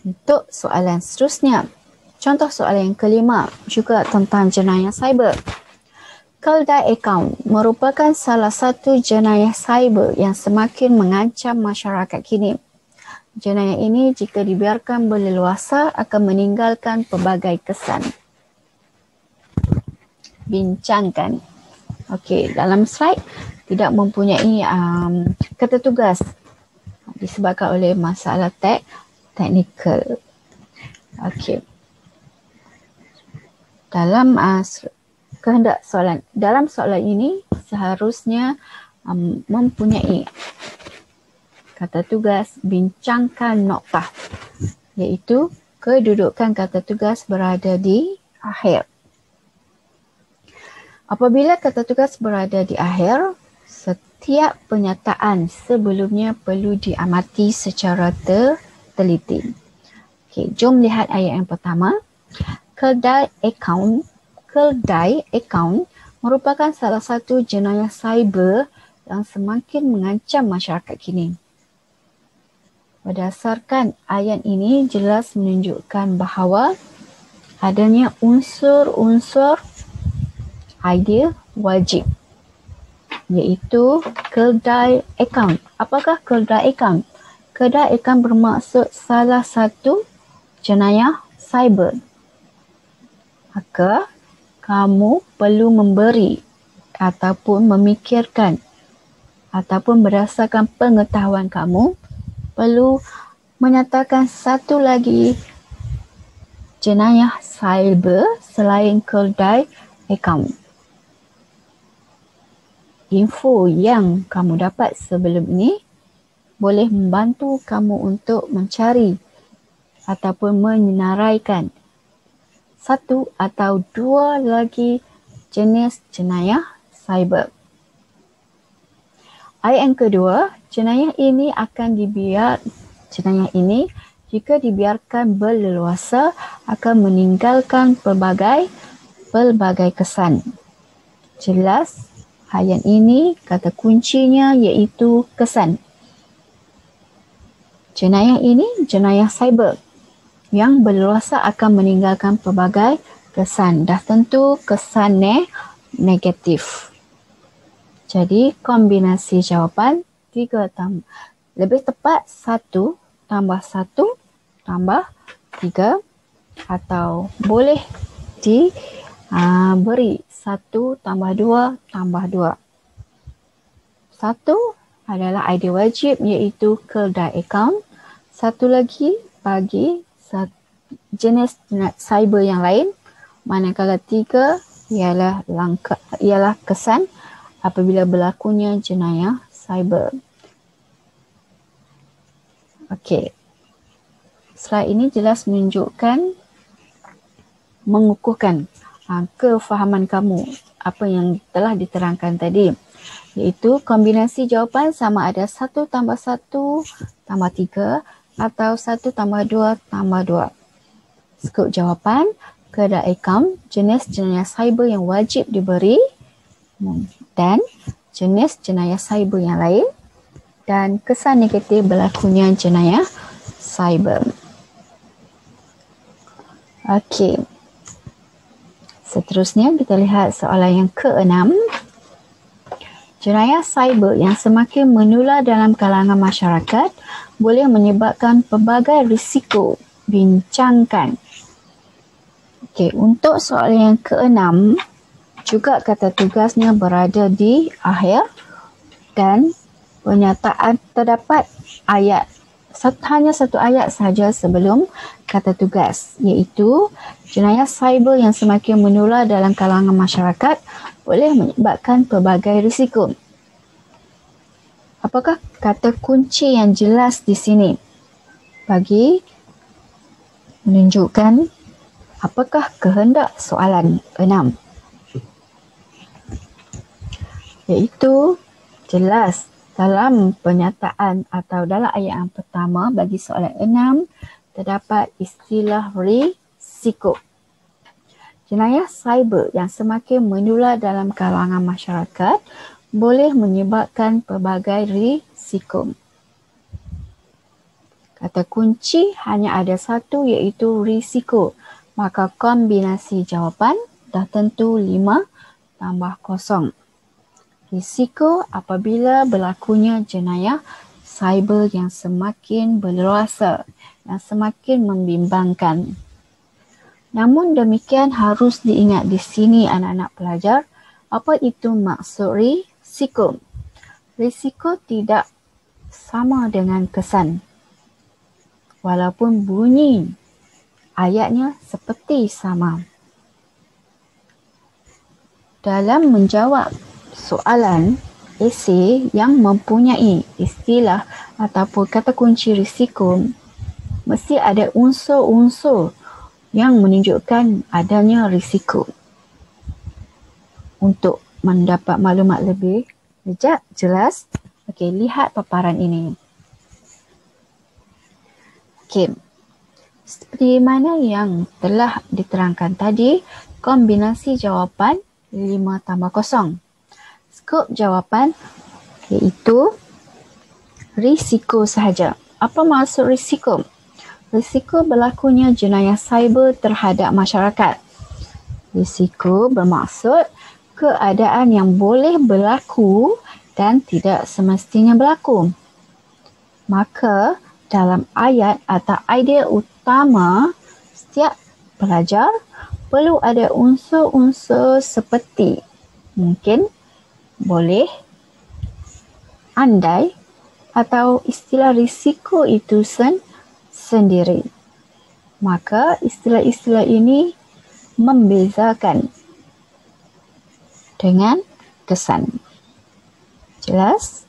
Untuk soalan seterusnya, contoh soalan yang kelima juga tentang jenayah cyber. Keldai akaun merupakan salah satu jenayah cyber yang semakin mengancam masyarakat kini. Jenayah ini jika dibiarkan berleluasa akan meninggalkan pelbagai kesan. Bincangkan. Okey, dalam slide tidak mempunyai kata tugas disebabkan oleh masalah teknikal. Okey. Dalam kehendak soalan, dalam soalan ini seharusnya mempunyai kata tugas bincangkan noktah, iaitu kedudukan kata tugas berada di akhir. Apabila kata tugas berada di akhir, setiap pernyataan sebelumnya perlu diamati secara teliti. Okey, jom lihat ayat yang pertama. Keldai akaun merupakan salah satu jenayah cyber yang semakin mengancam masyarakat kini. Berdasarkan ayat ini jelas menunjukkan bahawa adanya unsur-unsur idea wajib, iaitu keldai akaun. Apakah keldai akaun? Keldai akaun bermaksud salah satu jenayah cyber. Maka kamu perlu memberi ataupun memikirkan ataupun berdasarkan pengetahuan kamu perlu menyatakan satu lagi jenayah cyber selain keldai akaun. Info yang kamu dapat sebelum ini boleh membantu kamu untuk mencari ataupun menyenaraikan satu atau dua lagi jenis jenayah cyber. Ayat yang kedua, jenayah ini jika dibiarkan berleluasa akan meninggalkan pelbagai kesan. Jelas ayat ini kata kuncinya iaitu kesan. Jenayah ini jenayah cyber yang berleluasa akan meninggalkan pelbagai kesan. Dah tentu kesan negatif. Jadi kombinasi jawapan 3 lebih tepat 1 tambah 1 tambah 3 atau boleh diberi 1 tambah 2 tambah 2. 1 adalah idea wajib iaitu keldai akaun. Satu lagi bagi jenis cyber yang lain, manakala 3 ialah kesan apabila berlakunya jenayah cyber. Okey. Slide ini jelas mengukuhkan kefahaman kamu apa yang telah diterangkan tadi, iaitu kombinasi jawapan sama ada 1 tambah 1 tambah 3 atau 1 tambah 2 tambah 2. Skop jawapan, keldai akaun, jenis jenayah cyber yang wajib diberi dan jenis jenayah cyber yang lain dan kesan negatif berlakunya jenayah cyber. Okey. Seterusnya kita lihat soalan yang ke-6. Jenayah cyber yang semakin menular dalam kalangan masyarakat boleh menyebabkan pelbagai risiko. Bincangkan. Okey, untuk soalan yang ke-6 juga kata tugasnya berada di akhir dan pernyataan terdapat hanya satu ayat sahaja sebelum kata tugas, iaitu jenayah cyber yang semakin menular dalam kalangan masyarakat boleh menyebabkan pelbagai risiko. Apakah kata kunci yang jelas di sini bagi menunjukkan apakah kehendak soalan 6? Iaitu jelas dalam pernyataan atau dalam ayat yang pertama bagi soalan 6 terdapat istilah risiko. Jenayah cyber yang semakin menular dalam kalangan masyarakat boleh menyebabkan pelbagai risiko. Kata kunci hanya ada satu iaitu risiko. Maka kombinasi jawapan dah tentu 5 tambah 0. Risiko apabila berlakunya jenayah cyber yang semakin berleluasa, yang semakin membimbangkan. Namun demikian harus diingat di sini anak-anak pelajar, apa itu maksud risiko? Risiko tidak sama dengan kesan. Walaupun bunyi ayatnya seperti sama. Dalam menjawab soalan esei yang mempunyai istilah ataupun kata kunci risiko, mesti ada unsur-unsur yang menunjukkan adanya risiko. Untuk mendapat maklumat lebih jelas, okey, lihat paparan ini. Okey. Seperti mana yang telah diterangkan tadi, kombinasi jawapan 5 tambah 0. Skop jawapan iaitu risiko sahaja. Apa maksud risiko? Risiko berlakunya jenayah cyber terhadap masyarakat. Risiko bermaksud keadaan yang boleh berlaku dan tidak semestinya berlaku. Maka dalam ayat atau idea utama, setiap pelajar perlu ada unsur-unsur seperti mungkin, boleh, andai atau istilah risiko itu sendiri. Maka istilah-istilah ini membezakan dengan kesan. Jelas?